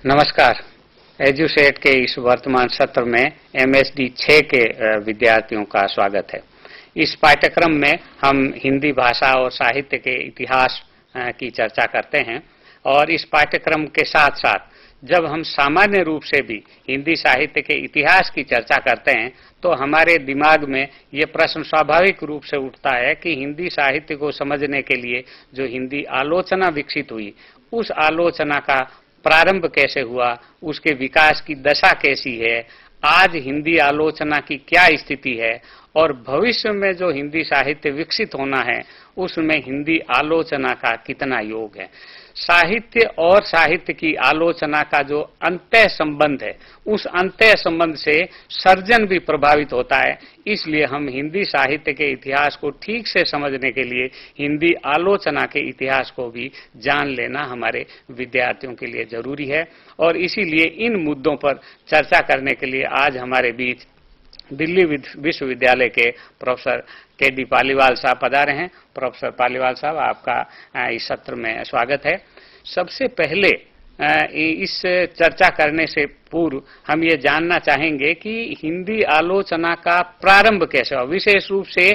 नमस्कार। एजुसेट के इस वर्तमान सत्र में MSD 6 के विद्यार्थियों का स्वागत है। इस पाठ्यक्रम में हम हिंदी भाषा और साहित्य के इतिहास की चर्चा करते हैं और इस पाठ्यक्रम के साथ साथ जब हम सामान्य रूप से भी हिंदी साहित्य के इतिहास की चर्चा करते हैं तो हमारे दिमाग में ये प्रश्न स्वाभाविक रूप से उठता है कि हिंदी साहित्य को समझने के लिए जो हिंदी आलोचना विकसित हुई, उस आलोचना का प्रारंभ कैसे हुआ, उसके विकास की दशा कैसी है, आज हिंदी आलोचना की क्या स्थिति है और भविष्य में जो हिंदी साहित्य विकसित होना है उसमें हिंदी आलोचना का कितना योग है। साहित्य और साहित्य की आलोचना का जो अंतः संबंध है, उस अंतः संबंध से सर्जन भी प्रभावित होता है। इसलिए हम हिंदी साहित्य के इतिहास को ठीक से समझने के लिए हिंदी आलोचना के इतिहास को भी जान लेना हमारे विद्यार्थियों के लिए जरूरी है और इसीलिए इन मुद्दों पर चर्चा करने के लिए आज हमारे बीच दिल्ली विश्वविद्यालय के प्रोफेसर KD पालीवाल साहब पधारे हैं। प्रोफेसर पालीवाल साहब, आपका इस सत्र में स्वागत है। सबसे पहले इस चर्चा करने से पूर्व हम ये जानना चाहेंगे कि हिंदी आलोचना का प्रारंभ कैसे हुआ, विशेष रूप से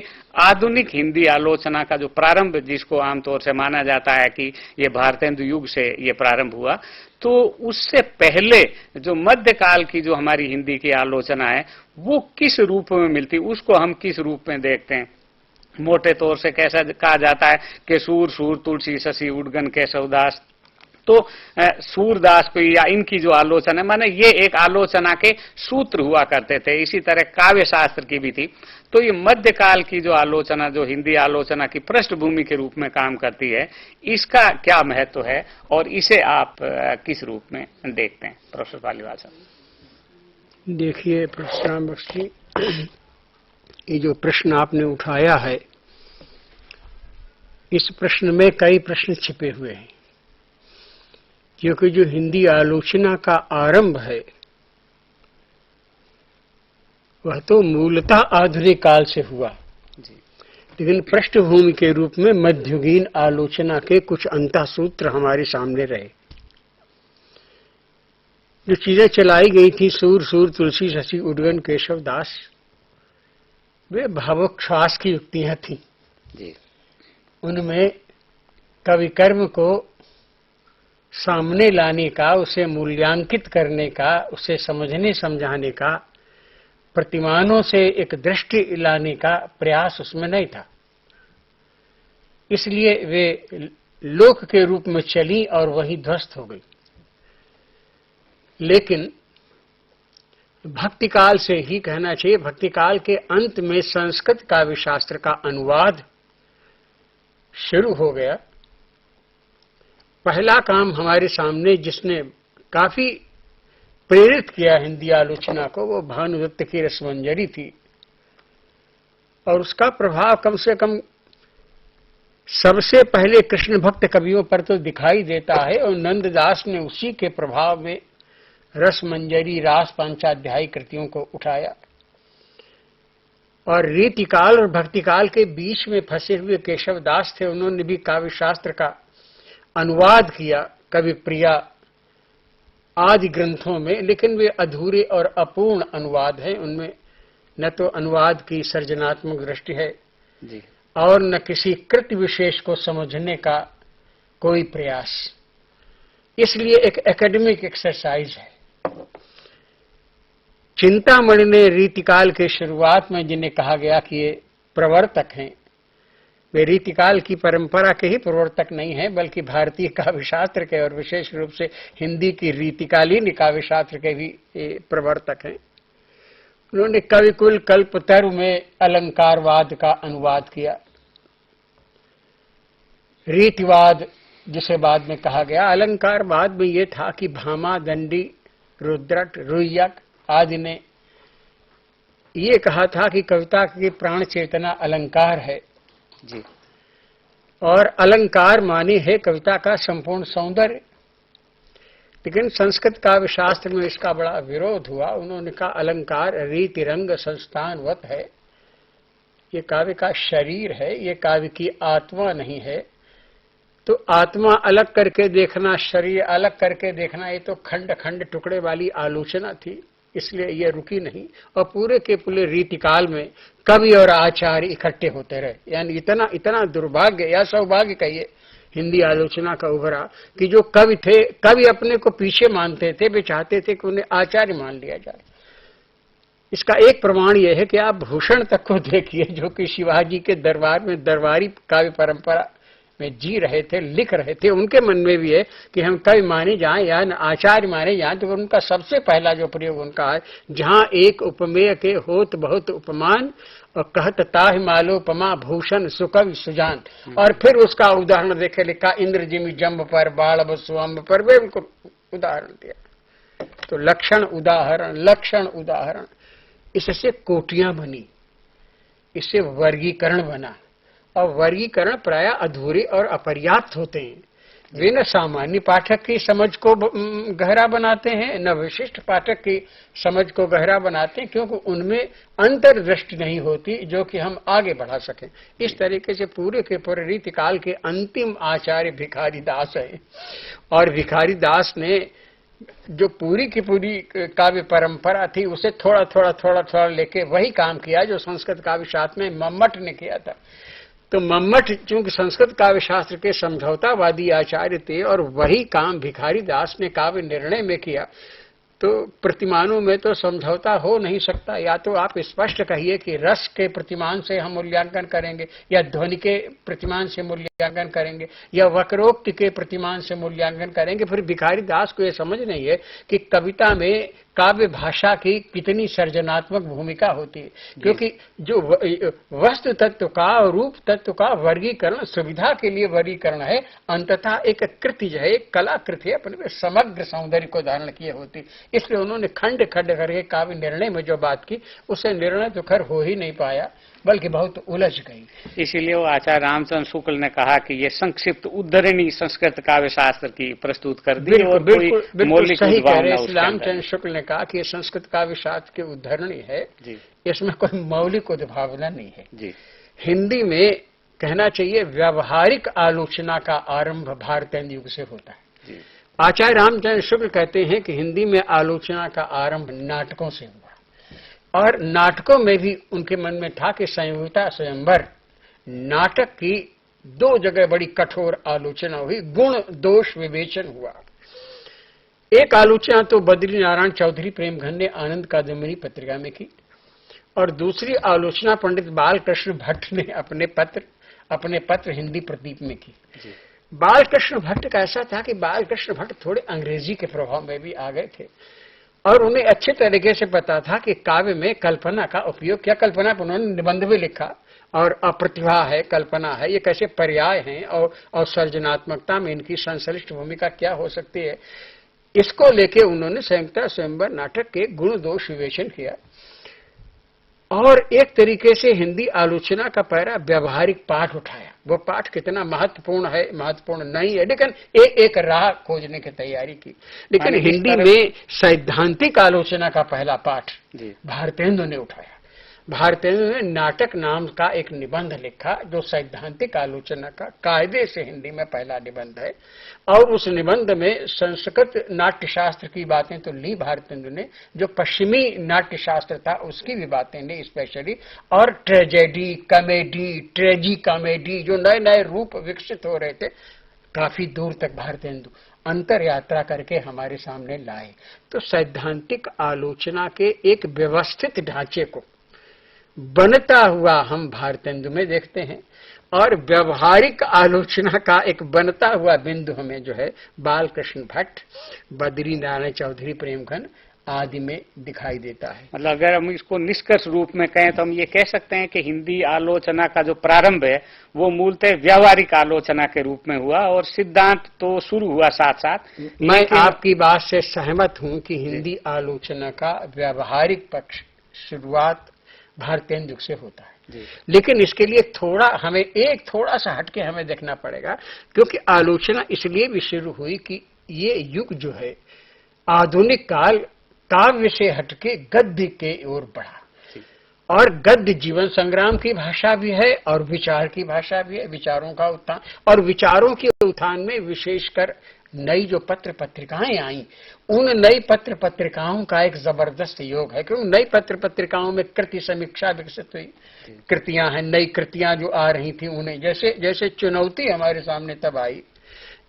आधुनिक हिंदी आलोचना का जो प्रारंभ, जिसको आमतौर से माना जाता है कि ये भारतेंदु युग से ये प्रारंभ हुआ, तो उससे पहले जो मध्यकाल की जो हमारी हिंदी की आलोचना है वो किस रूप में मिलती, उसको हम किस रूप में देखते हैं। मोटे तौर से कैसा कहा जाता है कि सूर तुलसी शशि उद्गन केशवदास, तो सूरदास को या इनकी जो आलोचना है, माने ये एक आलोचना के सूत्र हुआ करते थे। इसी तरह काव्य शास्त्र की भी थी। तो ये मध्यकाल की जो आलोचना, जो हिंदी आलोचना की पृष्ठभूमि के रूप में काम करती है, इसका क्या महत्व है और इसे आप किस रूप में देखते हैं, प्रोफेसर पालीवाल साहब? देखिए प्रोफेसर राम बख्श जी, ये जो प्रश्न आपने उठाया है, इस प्रश्न में कई प्रश्न छिपे हुए हैं, क्योंकि जो हिंदी आलोचना का आरंभ है वह तो मूलतः आधुनिक काल से हुआ जी, लेकिन पृष्ठभूमि के रूप में मध्ययुगीन आलोचना के कुछ अंतःसूत्र हमारे सामने रहे। जो चीजें चलाई गई थी, सूर तुलसी शशि उद्गन केशवदास, वे भावोच्छ्वास की युक्तियां थी जी। उनमें कवि कर्म को सामने लाने का, उसे मूल्यांकित करने का, उसे समझने समझाने का, प्रतिमानों से एक दृष्टि लाने का प्रयास उसमें नहीं था। इसलिए वे लोक के रूप में चली और वही ध्वस्त हो गई। लेकिन भक्तिकाल से ही कहना चाहिए, भक्तिकाल के अंत में संस्कृत काव्य शास्त्र का अनुवाद शुरू हो गया। पहला काम हमारे सामने जिसने काफी प्रेरित किया हिंदी आलोचना को, वो भानुदत्त की रसमंजरी थी और उसका प्रभाव कम से कम सबसे पहले कृष्ण भक्त कवियों पर तो दिखाई देता है और नंददास ने उसी के प्रभाव में रसमंजरी, रास पांचाध्यायी कृतियों को उठाया और रीतिकाल और भक्तिकाल के बीच में फंसे हुए केशवदास थे, उन्होंने भी काव्य शास्त्र का अनुवाद किया कवि प्रिया आदि ग्रंथों में, लेकिन वे अधूरे और अपूर्ण अनुवाद हैं। उनमें न तो अनुवाद की सृजनात्मक दृष्टि है जी, और न किसी कृति विशेष को समझने का कोई प्रयास। इसलिए एक एकेडमिक एक्सरसाइज है। चिंतामणि ने रीतिकाल के शुरुआत में जिन्हें कहा गया कि ये प्रवर्तक हैं, वे रीतिकाल की परंपरा के ही प्रवर्तक नहीं हैं, बल्कि भारतीय काव्य शास्त्र के और विशेष रूप से हिंदी की रीतिकालीन काव्य शास्त्र के भी प्रवर्तक हैं। उन्होंने कविकुल कल्पतरु में अलंकारवाद का अनुवाद किया। रीतिवाद जिसे बाद में कहा गया। अलंकारवाद में ये था कि भामा, दंडी, रुद्रट, रुय्यक आदि ने ये कहा था कि कविता की प्राण चेतना अलंकार है जी। और अलंकार माने है कविता का संपूर्ण सौंदर्य। लेकिन संस्कृत काव्य शास्त्र में इसका बड़ा विरोध हुआ। उन्होंने कहा अलंकार रीति रंग संस्थानवत है, ये काव्य का शरीर है, ये काव्य की आत्मा नहीं है। तो आत्मा अलग करके देखना, शरीर अलग करके देखना, ये तो खंड खंड टुकड़े वाली आलोचना थी, इसलिए ये रुकी नहीं। और पूरे के पूरे रीतिकाल में कवि और आचार्य इकट्ठे होते रहे। यानी इतना इतना दुर्भाग्य या सौभाग्य कहिए हिंदी आलोचना का उभरा कि जो कवि थे, कवि अपने को पीछे मानते थे, वे चाहते थे कि उन्हें आचार्य मान लिया जाए। इसका एक प्रमाण यह है कि आप भूषण तक को देखिए, जो कि शिवाजी के दरबार में दरबारी काव्य परंपरा में जी रहे थे, लिख रहे थे। उनके मन में भी है कि हम कवि माने जाएं या आचार्य माने जाएं। तो उनका सबसे पहला जो प्रयोग उनका है, जहां एक उपमेय के होत बहुत उपमान और कहत ताहि मालोपमा भूषण सुकवि सुजान। और फिर उसका उदाहरण देखे, लिखा इंद्र जिमि जम्ब पर बाढ़ स्वम्ब पर, वे उनको उदाहरण दिया। तो लक्षण उदाहरण, इससे कोटियां बनी, इससे वर्गीकरण बना। और वर्गीकरण प्राय अधूरे और अपर्याप्त होते हैं। वे न सामान्य पाठक की समझ को गहरा बनाते हैं, न विशिष्ट पाठक की समझ को गहरा बनाते हैं, क्योंकि उनमें अंतर्दृष्टि नहीं होती जो कि हम आगे बढ़ा सकें। इस तरीके से पूरे के पूरे रीतिकाल के अंतिम आचार्य भिखारी दास है। और भिखारी दास ने जो पूरी की पूरी काव्य परंपरा थी, उसे थोड़ा थोड़ा लेके वही काम किया जो संस्कृत काव्य शास्त्र में मम्मट ने किया था। तो मम्मट चूंकि संस्कृत काव्य शास्त्र के समझौतावादी आचार्य थे और वही काम भिखारी दास ने काव्य निर्णय में किया, तो प्रतिमानों में तो समझौता हो नहीं सकता। या तो आप स्पष्ट कहिए कि रस के प्रतिमान से हम मूल्यांकन करेंगे, या ध्वनि के प्रतिमान से मूल्यांकन करेंगे, या वक्रोक्ति के प्रतिमान से मूल्यांकन करेंगे। फिर भिखारी दास को यह समझ नहीं है कि कविता में काव्य भाषा की कितनी सर्जनात्मक भूमिका होती है, क्योंकि जो वस्तु तत्व का और रूप तत्व का वर्गीकरण सुविधा के लिए वर्गीकरण है, अंततः एक कृति जो है, एक कलाकृति है, अपने समग्र सौंदर्य को धारण किए होती। इसलिए उन्होंने खंड खंड करके काव्य निर्णय में जो बात की, उससे निर्णय तो खैर हो ही नहीं पाया, बल्कि बहुत उलझ गई। इसीलिए वो आचार्य रामचंद्र शुक्ल ने कहा कि ये संक्षिप्त उद्धरणी संस्कृत काव्य शास्त्र की प्रस्तुत कर दी। और बिल्कुल सही कह रहे हैं। रामचंद्र शुक्ल ने कहा कि ये संस्कृत काव्य शास्त्र की उद्धरणी है जी। इसमें कोई मौलिक उद्भावना नहीं है जी। हिंदी में कहना चाहिए व्यावहारिक आलोचना का आरंभ भारतेंदु युग से होता है जी। आचार्य रामचंद्र शुक्ल कहते हैं कि हिंदी में आलोचना का आरंभ नाटकों से हुआ, और नाटकों में भी उनके मन में था कि संयुक्ता स्वयंवर नाटक की दो जगह बड़ी कठोर आलोचना हुई, गुण दोष विवेचन हुआ। एक आलोचना तो बद्री नारायण चौधरी प्रेमघन ने आनंद कादम्बरी पत्रिका में की, और दूसरी आलोचना पंडित बालकृष्ण भट्ट ने अपने पत्र हिंदी प्रदीप में की। बालकृष्ण भट्ट का ऐसा था कि बालकृष्ण भट्ट थोड़े अंग्रेजी के प्रभाव में भी आ गए थे, और उन्हें अच्छे तरीके से पता था कि काव्य में कल्पना का उपयोग क्या। कल्पना पर उन्होंने निबंध भी लिखा, और अप्रतिभा है, कल्पना है, ये कैसे पर्याय हैं, और सर्जनात्मकता में इनकी संश्लिष्ट भूमिका क्या हो सकती है। इसको लेके उन्होंने संयुक्ता स्वयंवर नाटक के गुण दोष विवेचन किया, और एक तरीके से हिंदी आलोचना का पहला व्यवहारिक पाठ उठाया। वो पाठ कितना महत्वपूर्ण है, महत्वपूर्ण नहीं है, लेकिन एक राह खोजने की तैयारी की। लेकिन हिंदी में सैद्धांतिक आलोचना का पहला पाठ भारतेंदु ने उठाया। भारतेंदु ने नाटक नाम का एक निबंध लिखा, जो सैद्धांतिक आलोचना का कायदे से हिंदी में पहला निबंध है। और उस निबंध में संस्कृत नाट्यशास्त्र की बातें तो ली भारतेंदु ने, जो पश्चिमी नाट्यशास्त्र था उसकी भी बातें ली स्पेशली, और ट्रेजेडी, कॉमेडी, ट्रेजी कॉमेडी, जो नए नए रूप विकसित हो रहे थे, काफी दूर तक भारतेंदु अंतर यात्रा करके हमारे सामने लाए। तो सैद्धांतिक आलोचना के एक व्यवस्थित ढांचे को बनता हुआ हम भारतेंदु में देखते हैं, और व्यवहारिक आलोचना का एक बनता हुआ बिंदु हमें जो है बालकृष्ण भट्ट, बद्री नारायण चौधरी प्रेमघन आदि में दिखाई देता है। मतलब अगर हम इसको निष्कर्ष रूप में कहें तो हम ये कह सकते हैं कि हिंदी आलोचना का जो प्रारंभ है वो मूलतः व्यावहारिक आलोचना के रूप में हुआ और सिद्धांत तो शुरू हुआ साथ साथ। मैं आपकी बात से सहमत हूं कि हिंदी आलोचना का व्यावहारिक पक्ष शुरुआत भारतेंदु से होता है, लेकिन इसके लिए थोड़ा सा हटके हमें देखना पड़ेगा, क्योंकि आलोचना इसलिए भी शुरू हुई कि ये युग जो है आधुनिक काल काव्य से हटके गद्य के ओर बढ़ा, और गद्य जीवन संग्राम की भाषा भी है और विचार की भाषा भी है, विचारों का उत्थान। और विचारों के उत्थान में विशेषकर नई जो पत्र पत्रिकाएं आई, उन नई पत्र पत्रिकाओं का एक जबरदस्त योग है, क्योंकि नई पत्र पत्रिकाओं में कृति समीक्षा विकसित हुई, कृतियां हैं, नई कृतियां जो आ रही थी उन्हें जैसे चुनौती हमारे सामने तब आई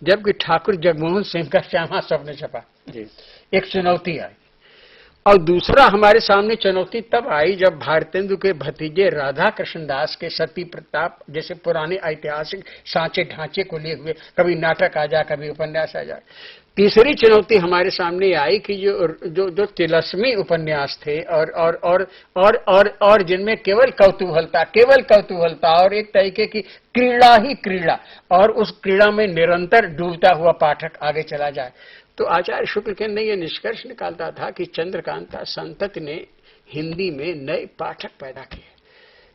जबकि ठाकुर जगमोहन सिंह का श्यामा स्वप्न छपा, एक चुनौती आई। और दूसरा हमारे सामने चुनौती तब आई जब भारतेंदु के भतीजे राधा कृष्ण दास के सती प्रताप जैसे पुराने ऐतिहासिक सांचे ढांचे को लिए हुए कभी नाटक आ जाए, कभी उपन्यास आ जाए। तीसरी चुनौती हमारे सामने आई कि जो तिलस्मी उपन्यास थे और जिनमें केवल कौतूहलता और एक तरीके की क्रीड़ा ही क्रीड़ा, और उस क्रीड़ा में निरंतर डूबता हुआ पाठक आगे चला जाए। तो आचार्य शुक्ल के ने यह निष्कर्ष निकालता था कि चंद्रकांता संतति ने हिंदी में नए पाठक पैदा किए,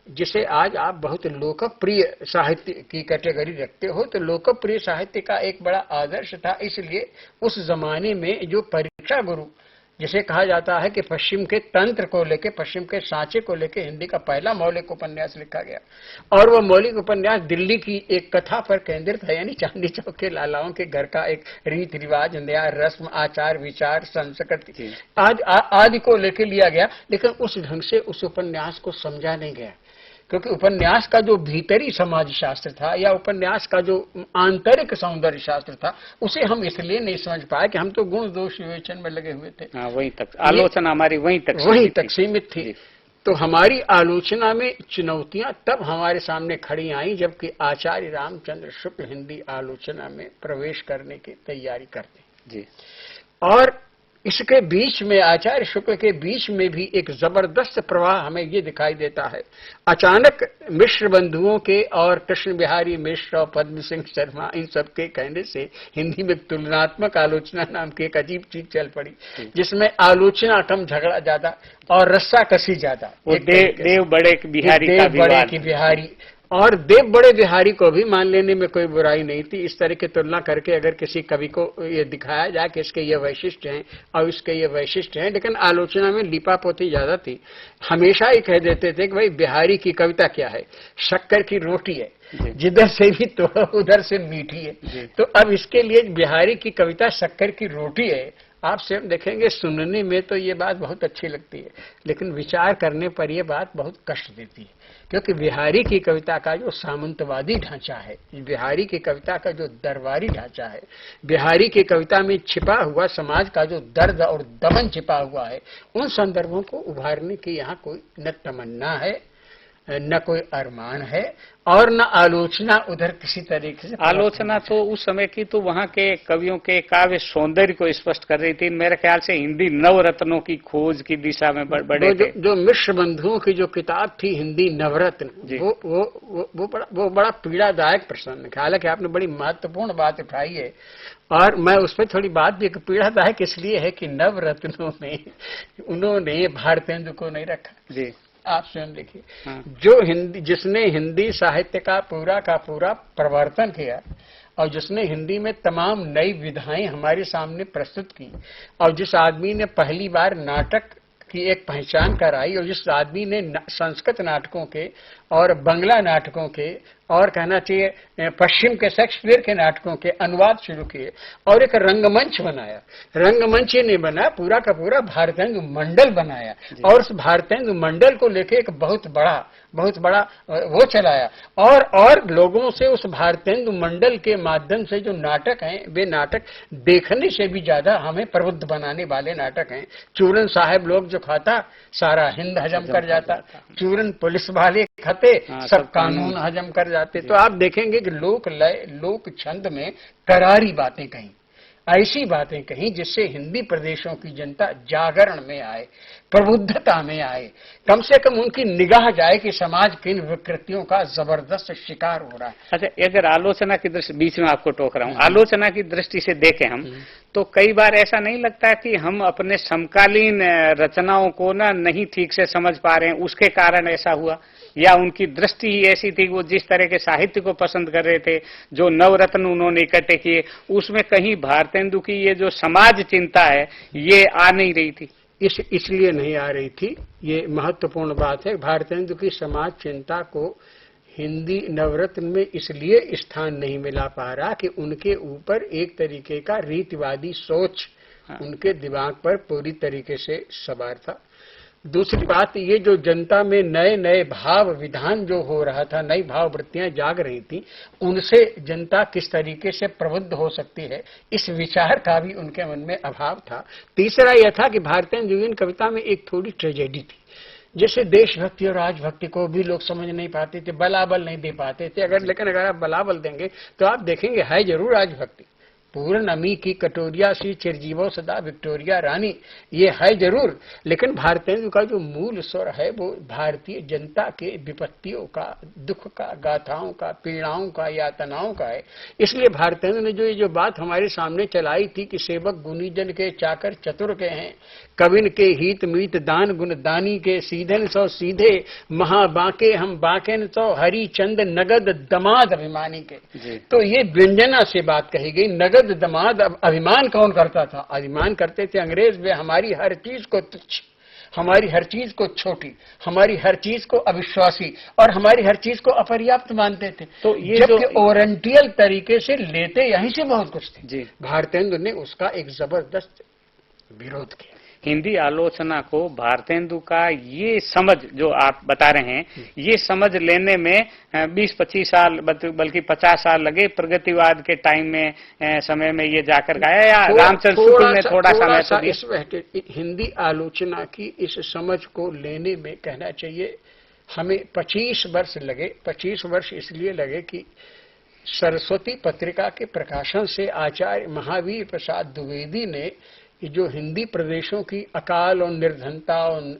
जिसे आज आप बहुत लोकप्रिय साहित्य की कैटेगरी रखते हो। तो लोकप्रिय साहित्य का एक बड़ा आदर्श था, इसलिए उस जमाने में जो परीक्षा गुरु जिसे कहा जाता है कि पश्चिम के तंत्र को लेके, पश्चिम के सांचे को लेके हिंदी का पहला मौलिक उपन्यास लिखा गया, और वह मौलिक उपन्यास दिल्ली की एक कथा पर केंद्रित है, यानी चांदनी चौक के लालाओं के घर का एक रीति रिवाज, न्याय, रस्म, आचार विचार, संस्कृति आदि को लेके लिया गया। लेकिन उस ढंग से उस उपन्यास को समझा नहीं गया, क्योंकि उपन्यास का जो भीतरी समाज शास्त्र था या उपन्यास का जो आंतरिक सौंदर्य शास्त्र था, उसे हम इसलिए नहीं समझ पाए कि हम तो गुण दोष विवेचन में लगे हुए थे। वहीं तक आलोचना हमारी वहीं तक सीमित थी। तो हमारी आलोचना में चुनौतियां तब हमारे सामने खड़ी आई जबकि आचार्य रामचंद्र शुक्ल हिंदी आलोचना में प्रवेश करने की तैयारी करते। और इसके बीच में, आचार्य शुक्ल के बीच में भी एक जबरदस्त प्रवाह हमें ये दिखाई देता है। अचानक मिश्र बंधुओं के और कृष्ण बिहारी मिश्र और पद्म सिंह शर्मा, इन सब के कहने से हिंदी में तुलनात्मक आलोचना नाम की एक अजीब चीज चल पड़ी, जिसमें आलोचना कम, झगड़ा ज्यादा और रस्सा कसी ज्यादा। देव बड़े की बिहारी और देव बड़े बिहारी को भी मान लेने में कोई बुराई नहीं थी। इस तरह की तुलना करके अगर किसी कवि को ये दिखाया जाए कि इसके ये वैशिष्ट हैं और इसके ये वैशिष्ट हैं, लेकिन आलोचना में लिपापोती ज्यादा थी। हमेशा ही कह देते थे कि भाई बिहारी की कविता क्या है, शक्कर की रोटी है, जिधर से भी तो उधर से मीठी है। तो अब इसके लिए बिहारी की कविता शक्कर की रोटी है। आप स्वयं देखेंगे, सुनने में तो ये बात बहुत अच्छी लगती है, लेकिन विचार करने पर यह बात बहुत कष्ट देती है, क्योंकि बिहारी की कविता का जो सामंतवादी ढांचा है, बिहारी की कविता का जो दरबारी ढांचा है, बिहारी की कविता में छिपा हुआ समाज का जो दर्द और दमन छिपा हुआ है, उन संदर्भों को उभारने की यहाँ कोई न तमन्ना है, न कोई अरमान है, और न आलोचना उधर किसी तरीके से। आलोचना तो उस समय की तो वहाँ के कवियों के काव्य सौंदर्य को स्पष्ट कर रही थी। मेरे ख्याल से हिंदी नवरत्नों की खोज की दिशा में बड़े जो मिश्र बंधुओं की जो किताब थी हिंदी नवरत्न, वो बड़ा पीड़ादायक प्रसंग है। हालांकि आपने बड़ी महत्वपूर्ण बात उठाई है, और मैं उस पर थोड़ी बात भी, पीड़ादायक इसलिए है कि नवरत्नों में उन्होंने भारतेंदु को नहीं रखा। आप स्वयं देखिए, जिसने हिंदी साहित्य का पूरा प्रवर्तन किया, और जिसने हिंदी में तमाम नई विधाएं हमारे सामने प्रस्तुत की, और जिस आदमी ने पहली बार नाटक की एक पहचान कराई, और जिस आदमी ने संस्कृत नाटकों के और बंगला नाटकों के और कहना चाहिए पश्चिम के शेक्सपियर के नाटकों के अनुवाद शुरू किए और एक रंगमंच बनाया। रंगमंच ही नहीं बना, पूरा का पूरा भारतेंदु मंडल बनाया, और उस भारतेंदु मंडल को लेके एक बहुत बड़ा वो चलाया, और लोगों से उस भारतेंदु मंडल के माध्यम से जो नाटक हैं, वे नाटक देखने से भी ज्यादा हमें प्रबुद्ध बनाने वाले नाटक हैं। चूरन साहब लोग जो खाता सारा हिंद हजम कर जाता, चूरन पुलिस वाले खाते सब कानून हजम कर जाते। तो आप देखेंगे कि लोक लय लोक छंद में करारी बातें कही, ऐसी बातें कही जिससे हिंदी प्रदेशों की जनता जागरण में आए, प्रबुद्धता में आए, कम से कम उनकी निगाह जाए कि समाज किन विकृतियों का जबरदस्त शिकार हो रहा है। अच्छा, अगर आलोचना की दृष्टि, बीच में आपको टोक रहा हूँ, आलोचना की दृष्टि से देखें हम, तो कई बार ऐसा नहीं लगता कि हम अपने समकालीन रचनाओं को ना नहीं ठीक से समझ पा रहे हैं, उसके कारण ऐसा हुआ, या उनकी दृष्टि ही ऐसी थी कि वो जिस तरह के साहित्य को पसंद कर रहे थे, जो नवरत्न उन्होंने इकट्ठे किए, उसमें कहीं भारतेंदु की ये जो समाज चिंता है ये आ नहीं रही थी? इसलिए नहीं आ रही थी, ये महत्वपूर्ण बात है। भारतेंदु की समाज चिंता को हिंदी नवरत्न में इसलिए स्थान नहीं मिला पा रहा कि उनके ऊपर एक तरीके का रीतिवादी सोच उनके दिमाग पर पूरी तरीके से सवार था। दूसरी बात, ये जो जनता में नए नए भाव विधान जो हो रहा था, नई भाव वृत्तियां जाग रही थी, उनसे जनता किस तरीके से प्रबुद्ध हो सकती है, इस विचार का भी उनके मन में अभाव था। तीसरा यह था कि भारतेंदु की कविता में एक थोड़ी ट्रेजेडी थी, जैसे देशभक्ति और राजभक्ति को भी लोग समझ नहीं पाते थे, बलाबल नहीं दे पाते थे। लेकिन अगर आप बलाबल देंगे तो आप देखेंगे है जरूर राजभक्ति, पूर्ण अमी की कटोरिया सी चिरजीवो सदा विक्टोरिया रानी, ये है जरूर, लेकिन भारतेंदु का जो मूल स्वर है वो भारतीय जनता के विपत्तियों का, दुख का, गाथाओं का, पीड़ाओं का, यातनाओं का है। इसलिए भारतेंदु ने जो ये जो बात हमारे सामने चलाई थी कि सेवक गुनीजन के चाकर चतुर के हैं, कविन के हित मीत दान गुण दानी के, सीधन सौ सीधे महाबाके हम बाकेन सौ हरि चंद नगद दमाद अभिमानी के। तो ये व्यंजना से बात कही गई। नगद दमाद अभिमान कौन करता था? अभिमान करते थे अंग्रेज, वे हमारी हर चीज को तुच्छ, हमारी हर चीज को छोटी, हमारी हर चीज को अविश्वासी और हमारी हर चीज को अपर्याप्त मानते थे। तो ये जबकि ओरिएंटल तरीके से लेते यहीं से बहुत कुछ थे। भारतेंदु ने उसका एक जबरदस्त विरोध किया। हिंदी आलोचना को भारतेंदु का ये समझ जो आप बता रहे हैं, ये समझ लेने में 20-25 साल बल्कि 50 साल लगे, प्रगतिवाद के टाइम में समय में ये जाकर गाया, या रामचंद्र शुक्ल ने थोड़ा सा हिंदी आलोचना की इस समझ को लेने में कहना चाहिए हमें 25 वर्ष लगे। 25 वर्ष इसलिए लगे कि सरस्वती पत्रिका के प्रकाशन से आचार्य महावीर प्रसाद द्विवेदी ने जो हिंदी प्रदेशों की अकाल और निर्धनता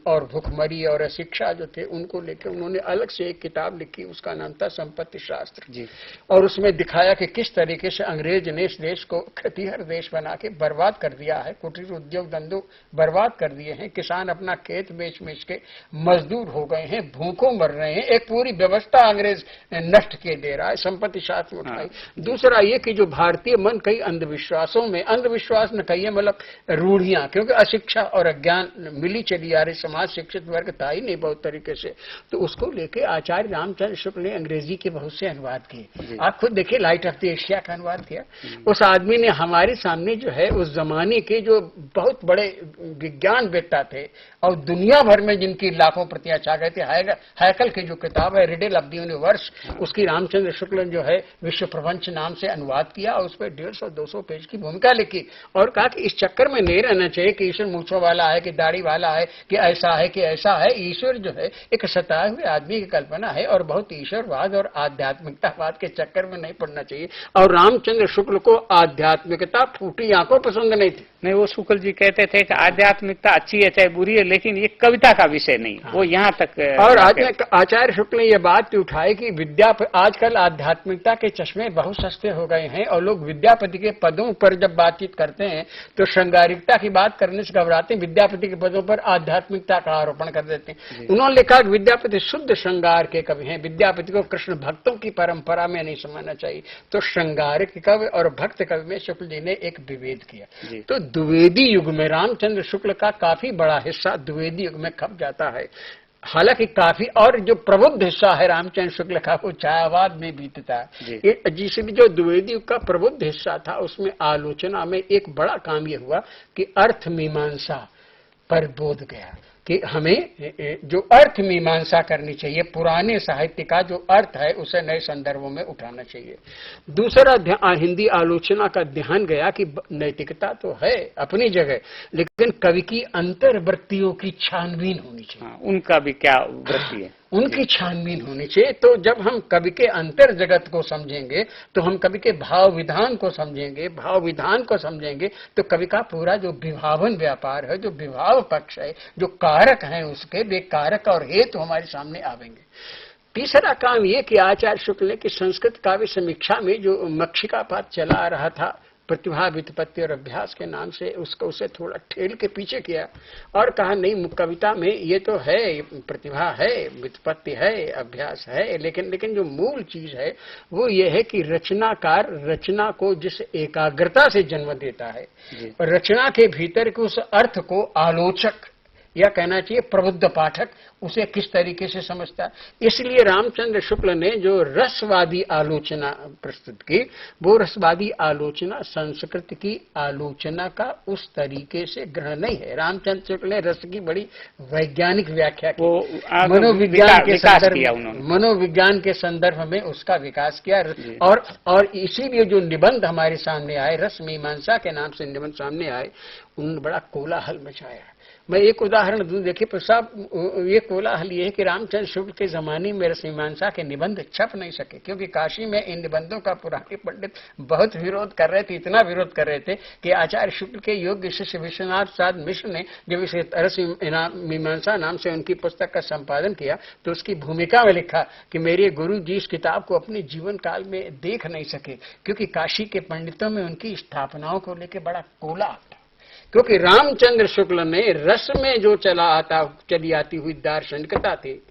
और भुखमरी और अशिक्षा जो थे उनको लेकर उन्होंने अलग से एक किताब लिखी, उसका नाम था संपत्ति शास्त्र। और उसमें दिखाया कि किस तरीके से अंग्रेज ने इस देश को खतिहर देश बना के बर्बाद कर दिया है, कुटीर उद्योग धंधों बर्बाद कर दिए हैं, किसान अपना खेत बेच बेच के मजदूर हो गए हैं, भूखों मर रहे हैं, एक पूरी व्यवस्था अंग्रेज नष्ट किए दे रहा है। संपत्ति शास्त्र उठाई। दूसरा ये कि जो भारतीय मन कई अंधविश्वासों में, अंधविश्वास न कहिए मतलब रूढ़ियां, क्योंकि अशिक्षा और अज्ञान मिली चली आ रही, समाज शिक्षित वर्ग था ही नहीं बहुत तरीके से, तो उसको लेके आचार्य रामचंद्र शुक्ल ने अंग्रेजी के बहुत से अनुवाद किए। आप खुद देखिए, लाइट ऑफ द एशिया का अनुवाद किया। उस आदमी ने हमारे सामने जो है उस जमाने के जो बहुत बड़े विज्ञानवेत्ता थे और दुनिया भर में जिनकी लाखों प्रतियां छा गए थे, हैकल की जो किताब है रिडल ऑफ द यूनिवर्स, उसकी रामचंद्र शुक्ल जो है विश्व प्रपंच नाम से अनुवाद किया और उस पर 150-200 पेज की भूमिका लिखी और कहा कि इस चक्कर में नहीं रहना चाहिए कि ईश्वर मूंछों वाला है, कि दाढ़ी वाला है, कि ऐसा है कि ऐसा है। ईश्वर जो है एक सताए हुए आदमी की कल्पना है और बहुत ईश्वरवाद और आध्यात्मिकतावाद के चक्कर में नहीं पड़ना चाहिए। और रामचंद्र शुक्ल को आध्यात्मिकता फूटी आंखों पसंद नहीं थी। नहीं, वो शुक्ल जी कहते थे कि आध्यात्मिकता अच्छी है चाहे बुरी है, लेकिन ये कविता का विषय नहीं। वो यहाँ तक। और आचार्य शुक्ल ने यह बात उठाई कि आजकल आध्यात्मिकता के चश्मे बहुत सस्ते हो गए हैं और लोग विद्यापति के पदों पर जब बातचीत करते हैं तो श्रृंगारिकता की बात करने से घबराते हैं, विद्यापति के पदों पर आध्यात्मिकता का आरोपण कर देते हैं। उन्होंने लिखा कि विद्यापति शुद्ध श्रृंगार के कवि हैं, विद्यापति को कृष्ण भक्तों की परंपरा में नहीं समझना चाहिए। तो श्रृंगारिक कवि और भक्त कवि में शुक्ल जी ने एक विभेद किया। तो द्विवेदी युग में रामचंद्र शुक्ल का काफी बड़ा हिस्सा द्विवेदी युग में खप जाता है। हालांकि काफी और जो प्रबुद्ध हिस्सा है रामचंद्र शुक्ल का वो छायावाद में बीतता है। जिसे भी जो द्विवेदी युग का प्रबुद्ध हिस्सा था उसमें आलोचना में एक बड़ा काम ये हुआ कि अर्थ मीमांसा पर बोध गया कि हमें जो अर्थ मीमांसा करनी चाहिए, पुराने साहित्य का जो अर्थ है उसे नए संदर्भों में उठाना चाहिए। दूसरा हिंदी आलोचना का ध्यान गया कि नैतिकता तो है अपनी जगह, लेकिन कवि की अंतर्वृत्तियों की छानबीन होनी चाहिए। उनका भी क्या वृत्ति है, उनकी छानबीन होनी चाहिए। तो जब हम कवि के अंतर जगत को समझेंगे, तो हम कवि के भाव विधान को समझेंगे, भाव विधान को समझेंगे, तो कवि का पूरा जो विभावन व्यापार है, जो विभाव पक्ष है, जो कारक हैं उसके, वे कारक और हेतु हमारे सामने आवेंगे। तीसरा काम ये कि आचार्य शुक्ल ने कि संस्कृत काव्य समीक्षा में जो मक्षिकापात चला आ रहा था, प्रतिभा व्युत्पत्ति और अभ्यास के नाम से, उसको उसे थोड़ा ठेल के पीछे किया और कहा नहीं, कविता में ये तो है, प्रतिभा है, व्युत्पत्ति है, अभ्यास है, लेकिन जो मूल चीज है वो ये है कि रचनाकार रचना को जिस एकाग्रता से जन्म देता है, रचना के भीतर के उस अर्थ को आलोचक या कहना चाहिए प्रबुद्ध पाठक उसे किस तरीके से समझता है। इसलिए रामचंद्र शुक्ल ने जो रसवादी आलोचना प्रस्तुत की, वो रसवादी आलोचना संस्कृत की आलोचना का उस तरीके से ग्रहण नहीं है। रामचंद्र शुक्ल ने रस की बड़ी वैज्ञानिक व्याख्या की, मनोविज्ञान के संदर्भ में उसका विकास किया। और इसीलिए जो निबंध हमारे सामने आए, रस मीमांसा के नाम से निबंध सामने आए, उन्होंने बड़ा कोलाहल मचाया। मैं एक उदाहरण दूं, देखिए प्रसाद, ये कोलाहल ये है कि रामचंद्र शुक्ल के जमाने में रस मीमांसा के निबंध छप नहीं सके, क्योंकि काशी में इन निबंधों का पुराने पंडित बहुत विरोध कर रहे थे, इतना विरोध कर रहे थे कि आचार्य शुक्ल के योग्य शिष्य विश्वनाथ प्रसाद मिश्र ने जब इसे रस मीमांसा नाम से उनकी पुस्तक का संपादन किया, तो उसकी भूमिका में लिखा कि मेरे गुरु जी इस किताब को अपने जीवन काल में देख नहीं सके, क्योंकि काशी के पंडितों में उनकी स्थापनाओं को लेकर बड़ा कोलाहल था। क्योंकि रामचंद्र शुक्ल ने रस में जो चली आती हुई दार्शनिकता थी,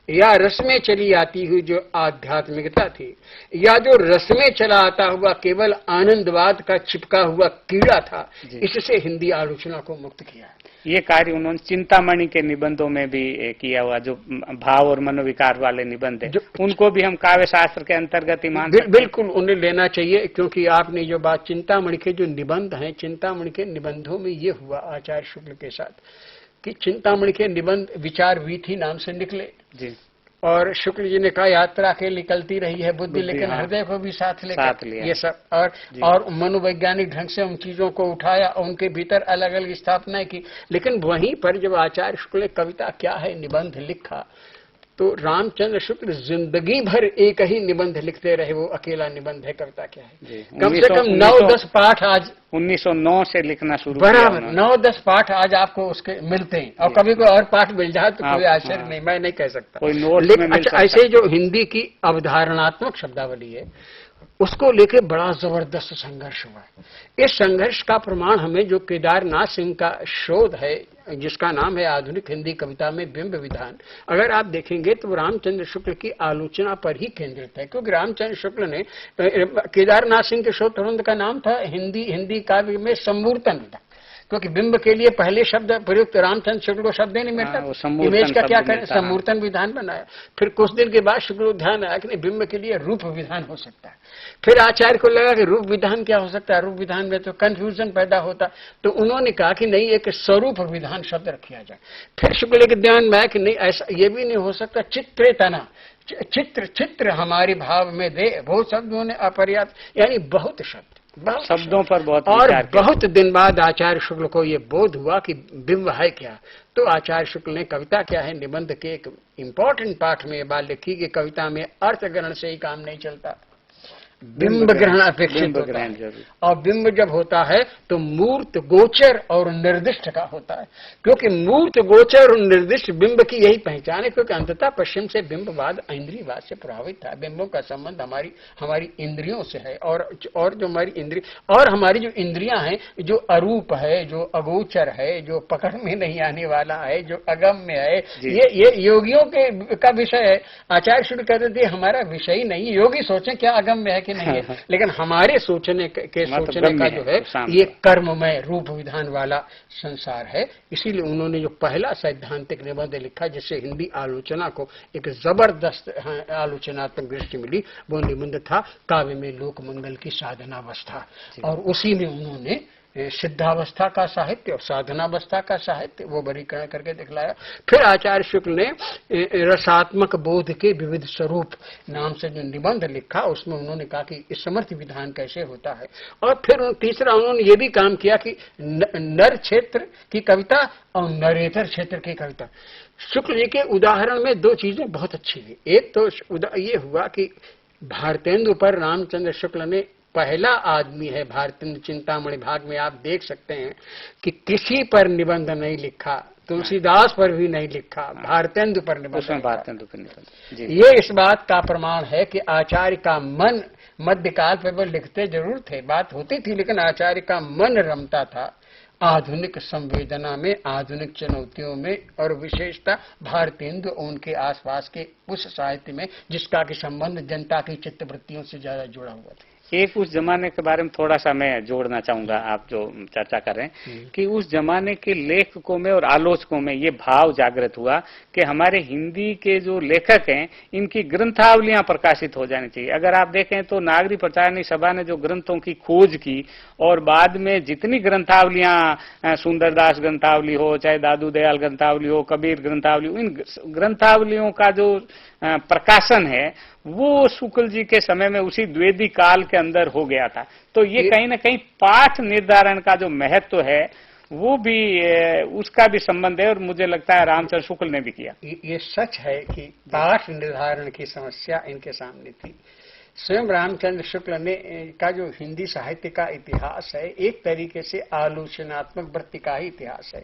या रस में चली आती हुई जो आध्यात्मिकता थी, या जो रस में चला आता हुआ केवल आनंदवाद का चिपका हुआ कीड़ा था, इससे हिंदी आलोचना को मुक्त किया। ये कार्य उन्होंने चिंतामणि के निबंधों में भी किया हुआ, जो भाव और मनोविकार वाले निबंध है, उनको भी हम काव्य शास्त्र के अंतर्गत ही मान सकते हैं। बिल्कुल उन्हें लेना चाहिए, क्योंकि आपने जो बात चिंतामणि के जो निबंध हैं, चिंतामणि के निबंधों में ये हुआ आचार्य शुक्ल के साथ कि चिंतामणि के निबंध विचार वीथी नाम से निकले जी, और शुक्ल जी ने कहा यात्रा के निकलती रही है बुद्धि, लेकिन हृदय को भी साथ लेकर ये सब, और मनोवैज्ञानिक ढंग से उन चीजों को उठाया और उनके भीतर अलग अलग स्थापनाएं की। लेकिन वहीं पर जब आचार्य शुक्ल ने कविता क्या है निबंध लिखा, तो रामचंद्र शुक्ल जिंदगी भर एक ही निबंध लिखते रहे, वो अकेला निबंध है कविता क्या है। कम से कम 9-10 पाठ आज 1909 से लिखना शुरू बराबर 9-10 पाठ आज आपको उसके मिलते हैं, और कभी कोई और पाठ मिल जाए तो कोई आश्चर्य नहीं, मैं नहीं कह सकता। लेकिन अच्छा, ऐसे जो हिंदी की अवधारणात्मक शब्दावली है उसको लेके बड़ा जबरदस्त संघर्ष हुआ है। इस संघर्ष का प्रमाण हमें जो केदारनाथ सिंह का शोध है, जिसका नाम है आधुनिक हिंदी कविता में बिंब विधान, अगर आप देखेंगे तो रामचंद्र शुक्ल की आलोचना पर ही केंद्रित है। क्योंकि रामचंद्र शुक्ल ने, केदारनाथ सिंह के शोध प्रबंध का नाम था हिंदी काव्य में समूर्तन विधान, क्योंकि बिंब के लिए पहले शब्द प्रयुक्त रामचंद्र शुक्ल को शब्द नहीं मिलता, इमेज का क्या करें, समूर्तन विधान बनाया। फिर कुछ दिन के बाद शुक्ल को ध्यान आया कि बिंब के लिए रूप विधान हो सकता है। फिर आचार्य को लगा कि रूप विधान क्या हो सकता है, रूप विधान में तो कंफ्यूजन पैदा होता, तो उन्होंने कहा कि नहीं, एक स्वरूप विधान शब्द रखा जाए। फिर शुक्ल के ध्यान में आया कि नहीं, ऐसा ये भी नहीं हो सकता, चित्रेतना, चित्र हमारे भाव में दे, बहुत शब्दों ने अपर्याप्त, यानी बहुत शब्दों पर बहुत और बहुत दिन बाद आचार्य शुक्ल को ये बोध हुआ कि बिंब है क्या। तो आचार्य शुक्ल ने कविता क्या है निबंध के एक इंपॉर्टेंट पाठ में बात लिखी कि कविता में अर्थ ग्रहण से ही काम नहीं चलता, बिंब ग्रहण अपेक्षित होता है। और बिंब जब होता है तो मूर्त गोचर और निर्दिष्ट का होता है, क्योंकि मूर्त गोचर और निर्दिष्ट बिंब की यही पहचान है। क्योंकि अंततः पश्चिम से बिंबवाद इंद्रियवाद से प्रभावित था। बिंबों का संबंध हमारी इंद्रियों से है, और जो हमारी इंद्रिय और हमारी जो इंद्रियां हैं, जो अरूप है, जो अगोचर है, जो पकड़ में नहीं आने वाला है, जो अगम्य है, ये योगियों का विषय है। आचार्य शुक्ल कहते थे हमारा विषय ही नहीं, योगी सोचे क्या अगम्य है कि नहीं है, लेकिन हमारे सोचने का जो है ये कर्ममय रूप विधान वाला संसार है। इसीलिए उन्होंने जो पहला सैद्धांतिक निबंध लिखा जिससे हिंदी आलोचना को एक जबरदस्त आलोचनात्मक दृष्टि मिली, वो निबंध था काव्य में लोक मंगल की साधनावस्था। और उसी में उन्होंने सिद्धावस्था का साहित्य और साधनावस्था का साहित्य वो वर्गीकरण करके दिखलाया। फिर आचार्य शुक्ल ने रसात्मक बोध के विविध स्वरूप नाम से जो निबंध लिखा, उसमें उन्होंने कहा कि समर्थ विधान कैसे होता है। और फिर तीसरा उन्होंने ये भी काम किया कि नर क्षेत्र की कविता और नरेतर क्षेत्र की कविता, शुक्ल जी के उदाहरण में दो चीजें बहुत अच्छी हुई। एक तो ये हुआ कि भारतेंदु पर रामचंद्र शुक्ल ने पहला आदमी है, भारतेंदु चिंतामणि भाग में आप देख सकते हैं कि किसी पर निबंध नहीं लिखा, तुलसीदास पर भी नहीं लिखा, भारतेंदु पर निबंध लिखा। ये इस बात का प्रमाण है कि आचार्य का मन, मध्यकाल पर वो लिखते जरूर थे, बात होती थी, लेकिन आचार्य का मन रमता था आधुनिक संवेदना में, आधुनिक चुनौतियों में, और विशेषता भारतेंदु उनके आसपास के उस साहित्य में जिसका कि संबंध जनता की चित्तवृत्तियों से ज्यादा जुड़ा हुआ था। एक उस जमाने के बारे में थोड़ा सा मैं जोड़ना चाहूंगा, आप जो चर्चा कर रहे हैं कि उस जमाने के लेखकों में और आलोचकों में ये भाव जागृत हुआ कि हमारे हिंदी के जो लेखक हैं इनकी ग्रंथावलियां प्रकाशित हो जानी चाहिए। अगर आप देखें तो नागरिक प्रचारणी सभा ने जो ग्रंथों की खोज की और बाद में जितनी ग्रंथावलियां, सुंदरदास ग्रंथावली हो, चाहे दादू दयाल ग्रंथावली हो, कबीर ग्रंथावली, इन ग्रंथावलियों का जो प्रकाशन है वो शुक्ल जी के समय में उसी द्विवेदी काल के अंदर हो गया था। तो ये कहीं ना कहीं पाठ निर्धारण का जो महत्व है वो भी, उसका भी संबंध है, और मुझे लगता है रामचंद्र शुक्ल ने भी किया। ये सच है कि पाठ निर्धारण की समस्या इनके सामने थी। स्वयं रामचंद्र शुक्ल ने का जो हिंदी साहित्य का इतिहास है एक तरीके से आलोचनात्मक वृत्ति का ही इतिहास है।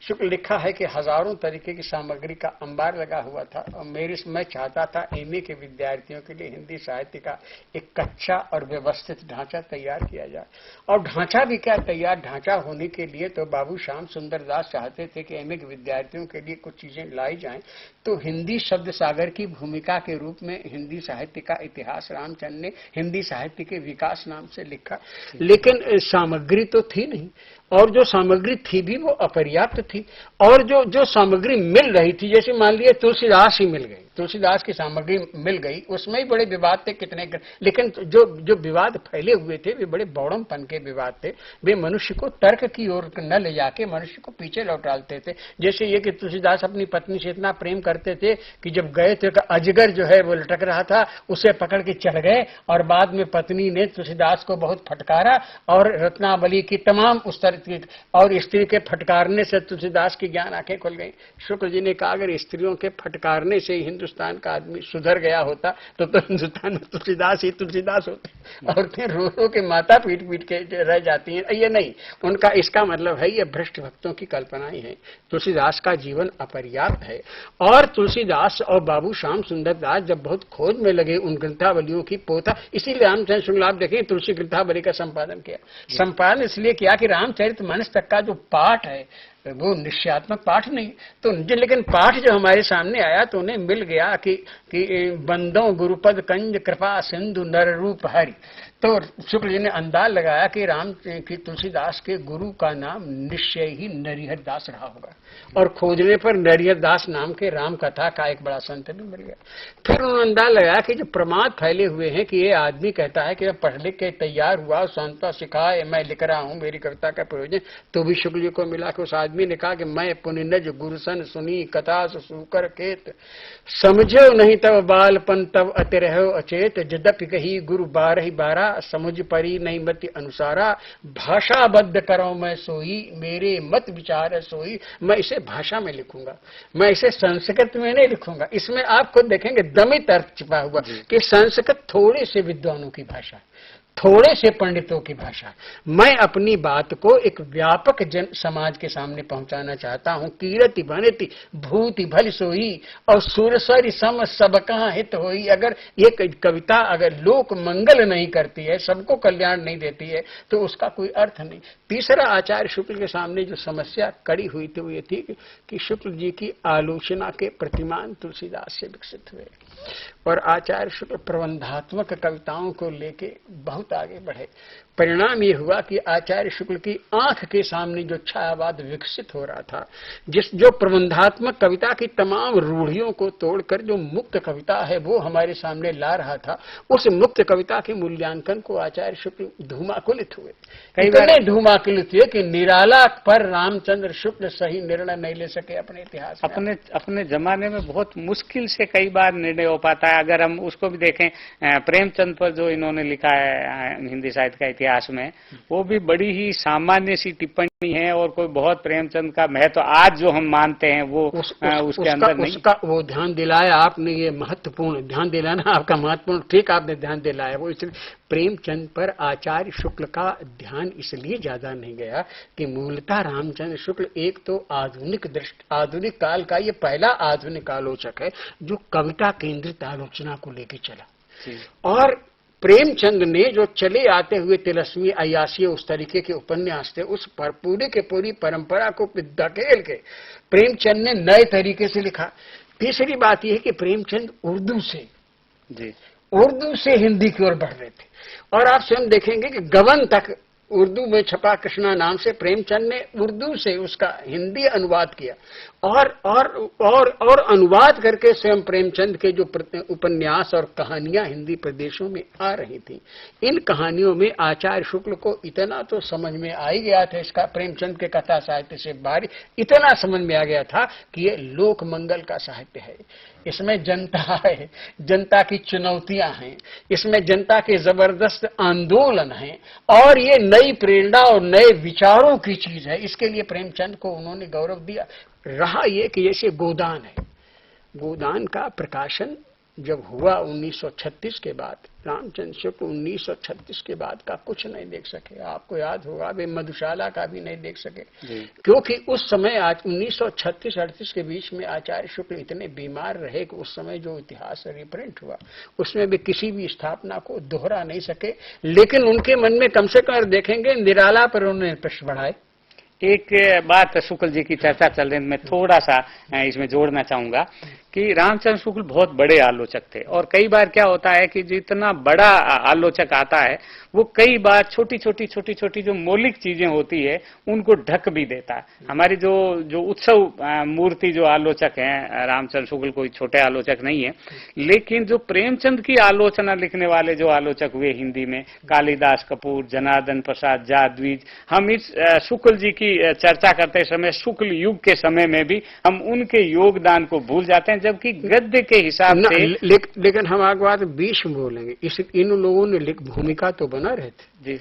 शुक्ल लिखा है कि हजारों तरीके की सामग्री का अंबार लगा हुआ था और मैं चाहता था एमए के विद्यार्थियों के लिए हिंदी साहित्य का एक कच्चा और व्यवस्थित ढांचा तैयार किया जाए। और ढांचा भी क्या तैयार, ढांचा होने के लिए तो बाबू श्याम सुंदर दास चाहते थे कि एमए के विद्यार्थियों के लिए कुछ चीजें लाई जाएं। तो हिंदी शब्द सागर की भूमिका के रूप में हिंदी साहित्य का इतिहास रामचंद्र ने हिंदी साहित्य के विकास नाम से लिखा, लेकिन सामग्री तो थी नहीं, और जो सामग्री थी भी वो अपर्याप्त थी। और जो सामग्री मिल रही थी, जैसे मान लिया तुलसीदास ही मिल गई, तुलसीदास की सामग्री मिल गई, उसमें ही बड़े विवाद थे कितने, लेकिन जो विवाद फैले हुए थे वे बड़े बौड़मपन के विवाद थे। वे मनुष्य को तर्क की ओर न ले जाके मनुष्य को पीछे लौटाते थे। जैसे ये कि तुलसीदास अपनी पत्नी से इतना प्रेम करते थे कि जब गए थे अजगर जो है वो लटक रहा था, उसे पकड़ के चढ़ गए, और बाद में पत्नी ने तुलसीदास को बहुत फटकारा और रत्नावली की तमाम उस तरह और स्त्री के फटकारने से तुलसीदास की ज्ञान आंखें खुल गई। शुक्ल जी ने कहा अगर स्त्रियों के फटकारने से हिंदुस्तान का आदमी सुधर गया होता तो हिंदुस्तान में तुलसीदास ही तुलसीदास होते, और फिर रो रो के माता पीट पीट के रह जाती हैं। ये नहीं, उनका इसका मतलब है ये भ्रष्ट भक्तों की कल्पनाएं हैं। तुलसीदास का जीवन अपर्याप्त है, और तुलसीदास और बाबू श्याम सुंदर दास जब बहुत खोज में लगे उन ग्रंथावलियों की पोथा, इसीलिए रामचंद्र शुक्ल आप देखें तुलसी ग्रंथावली का संपादन किया। संपादन इसलिए किया कि रामचरित मानस तक का जो पाठ है वो निश्चयात्मक पाठ नहीं तो, लेकिन पाठ जो हमारे सामने आया तो उन्हें मिल गया कि बंदों गुरुपद कंज कृपा सिंधु नर रूप हरि। तो शुक्ल जी ने अंदाज लगाया कि तुलसीदास के गुरु का नाम निश्चय ही नरिहर दास रहा होगा, और खोजने पर नरिहर दास नाम के राम कथा का एक बड़ा संत भी मिल गया। फिर उन्होंने अंदाज लगाया कि जो प्रमाद फैले हुए हैं कि ये आदमी कहता है कि मैं पढ़ लिख के तैयार हुआ, संता सिखाए मैं लिख रहा हूँ, मेरी कविता का प्रयोजन, तो भी शुक्ल जी को मिला कि उस आदमी ने कहा कि मैं पुनिनज गुरुसन सुनी कथा सुकर खेत, समझो नहीं तब बालपन तब अति रहो अचेत, यद्यपि कही गुरु 12 समुझ परी नहीं मति अनुसारा, भाषाबद्ध करो मैं सोई मेरे मत विचार सोई। मैं इसे भाषा में लिखूंगा, मैं इसे संस्कृत में नहीं लिखूंगा। इसमें आप खुद देखेंगे दमित अर्थ छिपा हुआ कि संस्कृत थोड़े से विद्वानों की भाषा, थोड़े से पंडितों की भाषा। मैं अपनी बात को एक व्यापक जन समाज के सामने पहुंचाना चाहता हूं। कीरति भनिति भूति भल सोई और सुरसरी सम सब कहां हित होई। अगर ये कविता अगर लोक मंगल नहीं करती है, सबको कल्याण नहीं देती है, तो उसका कोई अर्थ नहीं। तीसरा आचार्य शुक्ल के सामने जो समस्या कड़ी हुई थी वो ये थी कि शुक्ल जी की आलोचना के प्रतिमान तुलसीदास से विकसित हुए, और आचार्य शुक्ल प्रबंधात्मक कविताओं को लेके बहुत आगे बढ़े। परिणाम ये हुआ कि आचार्य शुक्ल की आंख के सामने जो छायावाद विकसित हो रहा था, जो प्रबंधात्मक कविता की तमाम रूढ़ियों को तोड़कर जो मुक्त कविता है वो हमारे सामने ला रहा था, उस मुक्त कविता के मूल्यांकन को आचार्य शुक्ल धूमाकुलित हुए। इतने धूमाकुलित हुए कि निराला पर रामचंद्र शुक्ल सही निर्णय नहीं ले सके अपने इतिहास में। अपने जमाने में बहुत मुश्किल से कई बार निर्णय हो पाता है। अगर हम उसको भी देखें, प्रेमचंद पर जो इन्होंने लिखा है हिंदी साहित्य का इतिहास में, वो भी बड़ी ही सामान्य सी टिप्पणी है और कोई बहुत प्रेमचंद का महत्व आज जो हम मानते हैं वो उसके अंदर नहीं। उसका वो ध्यान दिलाया आपने, ये महत्वपूर्ण ध्यान दिलाना आपका महत्वपूर्ण, ठीक आपने ध्यान दिलाया। वो इसलिए प्रेमचंद पर आचार्य शुक्ल का ध्यान इसलिए ज्यादा नहीं गया कि मूलतः रामचंद्र शुक्ल एक तो आधुनिक काल का ये पहला आधुनिक आलोचक है जो कविता केंद्रित आलोचना को लेकर चला। और प्रेमचंद ने जो चले आते हुए तिलस्मी, अयासी, उस तरीके के उपन्यास थे, उस पर पूरी के पूरी परंपरा को धकेल के प्रेमचंद ने नए तरीके से लिखा। तीसरी बात यह है कि प्रेमचंद उर्दू से हिंदी की ओर बढ़ रहे थे। और आप स्वयं देखेंगे कि गबन तक उर्दू में छपा कृष्णा नाम से प्रेमचंद ने उर्दू से उसका हिंदी अनुवाद किया और अनुवाद करके स्वयं प्रेमचंद के जो उपन्यास और कहानियां हिंदी प्रदेशों में आ रही थी, इन कहानियों में आचार्य शुक्ल को इतना तो समझ में आ ही गया था, इसका प्रेमचंद के कथा साहित्य से बाहर इतना समझ में आ गया था कि ये लोक मंगल का साहित्य है, इसमें जनता है, जनता की चुनौतियां हैं, इसमें जनता के जबरदस्त आंदोलन हैं और ये नई प्रेरणा और नए विचारों की चीज है। इसके लिए प्रेमचंद को उन्होंने गौरव दिया। रहा ये कि जैसे गोदान है, गोदान का प्रकाशन जब हुआ 1936 के बाद, रामचंद्र शुक्ल 1936 के बाद का कुछ नहीं देख सके। आपको याद होगा वे मधुशाला का भी नहीं देख सके, क्योंकि उस समय आज 1936-38 के बीच में आचार्य शुक्ल इतने बीमार रहे कि उस समय जो इतिहास रिप्रिंट हुआ उसमें वे किसी भी स्थापना को दोहरा नहीं सके। लेकिन उनके मन में कम से कम देखेंगे निराला पर उन्होंने प्रश्न बढ़ाए। एक बात शुक्ल जी की चर्चा चल रही है, मैं थोड़ा सा इसमें जोड़ना चाहूंगा कि रामचंद्र शुक्ल बहुत बड़े आलोचक थे और कई बार क्या होता है कि जितना बड़ा आलोचक आता है वो कई बार छोटी छोटी जो मौलिक चीजें होती है उनको ढक भी देता है। हमारी जो उत्सव मूर्ति जो आलोचक हैं, रामचंद्र शुक्ल कोई छोटे आलोचक नहीं है, लेकिन जो प्रेमचंद की आलोचना लिखने वाले जो आलोचक हुए हिंदी में, कालिदास कपूर, जनार्दन प्रसाद जादवीज, हम इस शुक्ल जी की चर्चा करते समय शुक्ल युग के समय में भी हम उनके योगदान को भूल जाते हैं, जबकि गद्य के हिसाब से लेकिन हम आगे बात बीच में बोलेंगे। इन लोगों ने भूमिका तो बना रहे थे जी,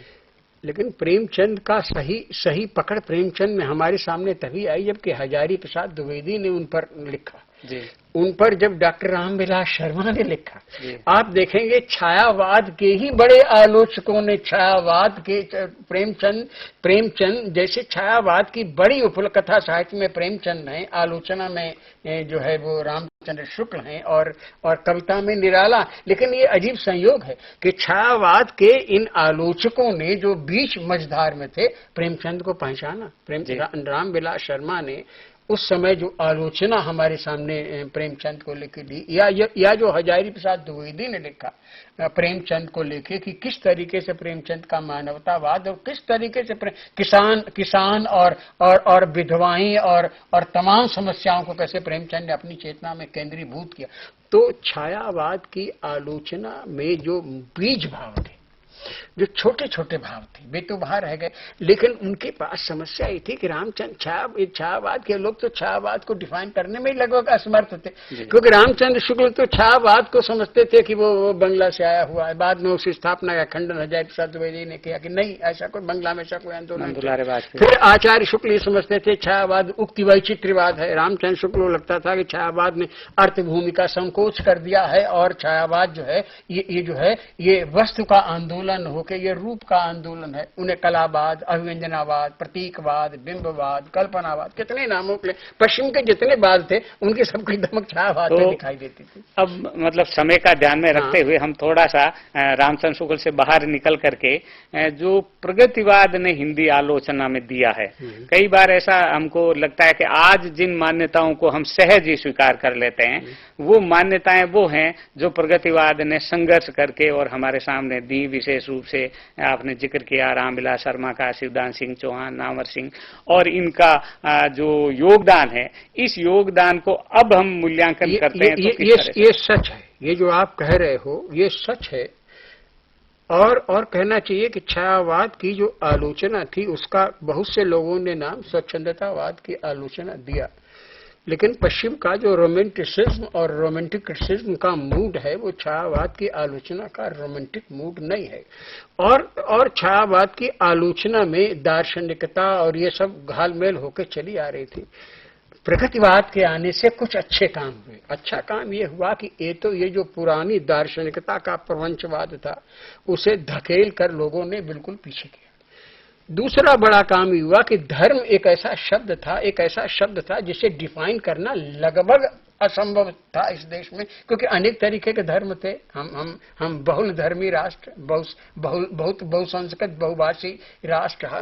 लेकिन प्रेमचंद का सही पकड़ प्रेमचंद में हमारे सामने तभी आई जबकि हजारी प्रसाद द्विवेदी ने उन पर लिखा जी। उन पर जब डॉक्टर रामविलास शर्मा ने लिखा, आप देखेंगे छायावाद के ही बड़े आलोचकों ने छायावाद के प्रेमचंद जैसे छायावाद की बड़ी उपल कथा साहित्य में प्रेमचंद है, आलोचना में जो है वो रामचंद्र शुक्ल हैं और कविता में निराला। लेकिन ये अजीब संयोग है कि छायावाद के इन आलोचकों ने जो बीच मझधार में थे प्रेमचंद को पहचाना। रामविलास शर्मा ने उस समय जो आलोचना हमारे सामने प्रेमचंद को लेकर दी, या जो हजारी प्रसाद द्विवेदी ने लिखा प्रेमचंद को लेके कि किस तरीके से प्रेमचंद का मानवतावाद और किस तरीके से किसान और विधवाएं और तमाम समस्याओं को कैसे प्रेमचंद ने अपनी चेतना में केंद्रीभूत किया। तो छायावाद की आलोचना में जो बीज भाव थे, जो छोटे छोटे भाव थे, वे तो बाहर रह गए। लेकिन उनके पास समस्या ये थी कि रामचंद्र छायावाद के लोग तो छायावाद को डिफाइन करने में लगभग असमर्थ थे, क्योंकि रामचंद्र शुक्ल तो छायावाद को समझते थे कि वो बंगला से आया हुआ है। बाद में उस स्थापना का खंडन हजारी प्रसाद द्विवेदी ने किया कि नहीं, ऐसा कोई बंगला में ऐसा कोई आंदोलन। फिर आचार्य शुक्ल ये समझते थे छायावाद उक्ति वैचित्र्यवाद है। रामचंद्र शुक्ल को लगता था कि छायावाद ने अर्थभूमि का संकोच कर दिया है और छायावाद जो है ये जो है ये वस्तु का आंदोलन होकर ये रूप का आंदोलन है। उन्हें कलावाद, अभिव्यंजनावाद, प्रतीकवाद, बिंबवाद, कल्पनावाद, कितने नामों के पश्चिम के जितने वाद थे उनके सबकी दमक छायावाद में दिखाई देती थी। अब मतलब समय का ध्यान में रखते हुए हम थोड़ा सा रामचंद्र शुक्ल से बाहर निकल करके जो प्रगतिवाद ने हिंदी आलोचना में दिया है, कई बार ऐसा हमको लगता है कि आज जिन मान्यताओं को हम सहज ही स्वीकार कर लेते हैं वो मान्यताएं वो हैं जो प्रगतिवाद ने संघर्ष करके और हमारे सामने दी। विशेष रूप से आपने जिक्र किया रामविलास शर्मा का, शिवदान सिंह चौहान, नामवर सिंह, और इनका जो योगदान है, इस योगदान को अब हम मूल्यांकन करते हैं तो किस तरह से? ये सच है, ये जो आप कह रहे हो ये सच है। और कहना चाहिए कि छायावाद की जो आलोचना थी उसका बहुत से लोगों ने नाम स्वच्छंदतावाद की आलोचना दिया। लेकिन पश्चिम का जो रोमांटिसिज्म और रोमांटिसिज्म का मूड है वो छायावाद की आलोचना का रोमांटिक मूड नहीं है। और छायावाद की आलोचना में दार्शनिकता और ये सब घालमेल होकर चली आ रही थी। प्रगतिवाद के आने से कुछ अच्छे काम हुए। अच्छा काम ये हुआ कि ये जो पुरानी दार्शनिकता का प्रपंचवाद था उसे धकेल कर लोगों ने बिल्कुल पीछे किया। दूसरा बड़ा काम ये हुआ कि धर्म एक ऐसा शब्द था जिसे डिफाइन करना लगभग असंभव था इस देश में, क्योंकि अनेक तरीके के धर्म थे। हम बहुल धर्मी राष्ट्र, बहुत बहुसंस्कृत बहुभाषी राष्ट्र,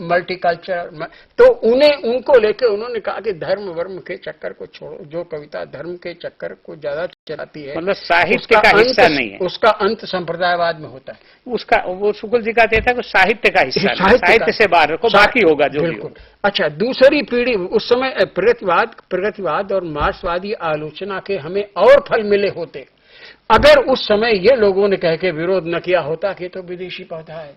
मल्टीकल्चरल, तो उनको लेके उन्होंने कहा कि धर्म वर्म के चक्कर को छोड़ो। जो कविता धर्म के चक्कर को ज्यादा चलाती है, मतलब साहित्य का हिस्सा नहीं है, उसका अंत संप्रदायवाद में होता है। उसका वो शुक्ल जी का था कि साहित्य का हिस्सा, साहित्य से बाहर रखो, बाकी होगा जो भी होगा। अच्छा, दूसरी पीढ़ी उस समय प्रगतिवाद और मार्क्सवादी आलोचना के हमें और फल मिले होते अगर उस समय ये लोगों ने कह के विरोध न किया होता कि तो विदेशी पौधा है,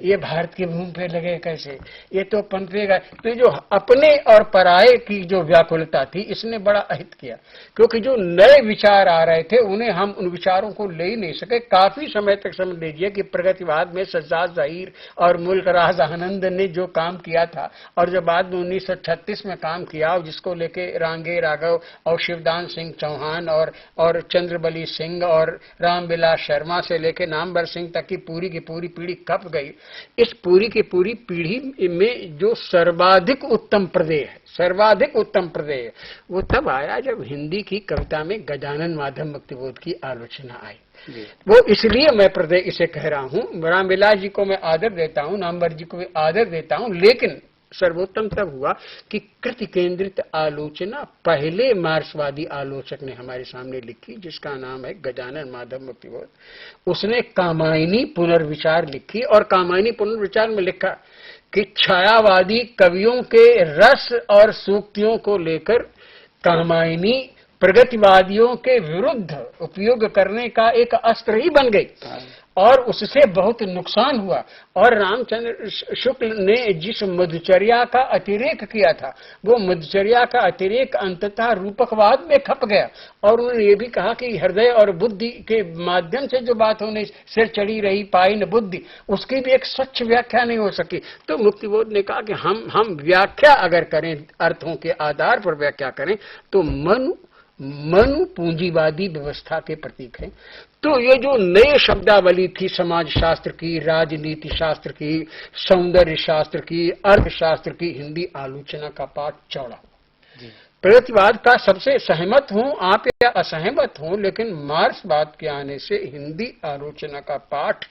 ये भारत की भूमि पे लगे कैसे, ये तो पनपेगा। तो जो अपने और पराये की जो व्याकुलता थी इसने बड़ा अहित किया, क्योंकि जो नए विचार आ रहे थे उन्हें हम उन विचारों को ले ही नहीं सके। काफी समय तक समझ लीजिए कि प्रगतिवाद में सज्जाद ज़हीर और मुल्कराज आनंद ने जो काम किया था और जो बाद में 1936 में काम किया, जिसको लेके रांगे राघव और शिवदान सिंह चौहान और चंद्रबली सिंह और रामविलास शर्मा से लेके नामवर सिंह तक की पूरी पीढ़ी कप गई। इस पूरी की पूरी पीढ़ी में जो सर्वाधिक उत्तम प्रदेय वो तब आया जब हिंदी की कविता में गजानन माधव मुक्तिबोध की आलोचना आई। वो इसलिए मैं प्रदेय इसे कह रहा हूँ। रामविलास जी को मैं आदर देता हूँ, नामवर जी को भी आदर देता हूँ, लेकिन सर्वोत्तम तब हुआ कि कृति केंद्रित आलोचना पहले मार्क्सवादी आलोचक ने हमारे सामने लिखी, जिसका नाम है गजानन माधव मुक्तिबोध। उसने कामायनी पुनर्विचार लिखी और कामायनी पुनर्विचार में लिखा कि छायावादी कवियों के रस और सूक्तियों को लेकर कामायनी प्रगतिवादियों के विरुद्ध उपयोग करने का एक अस्त्र ही बन गई और उससे बहुत नुकसान हुआ। और रामचंद्र शुक्ल ने जिस मधुचर्या का अतिरेक किया था, वो मधुचर्या का अतिरेक अंततः रूपकवाद में खप गया। और उन्होंने ये भी कहा कि हृदय और बुद्धि के माध्यम से जो बात होने सिर चढ़ी रही पाई न बुद्धि, उसकी भी एक स्वच्छ व्याख्या नहीं हो सकी। तो मुक्तिबोध ने कहा कि हम व्याख्या अगर करें, अर्थों के आधार पर व्याख्या करें, तो मनु पूंजीवादी व्यवस्था के प्रतीक है। तो ये जो नए शब्दावली थी समाज शास्त्र की, राजनीति शास्त्र की, सौंदर्य शास्त्र की, अर्थशास्त्र की, हिंदी आलोचना का पाठ चौड़ा। प्रगतिवाद का सबसे सहमत हूं आप या असहमत हूं, लेकिन मार्क्सवाद के आने से हिंदी आलोचना का पाठ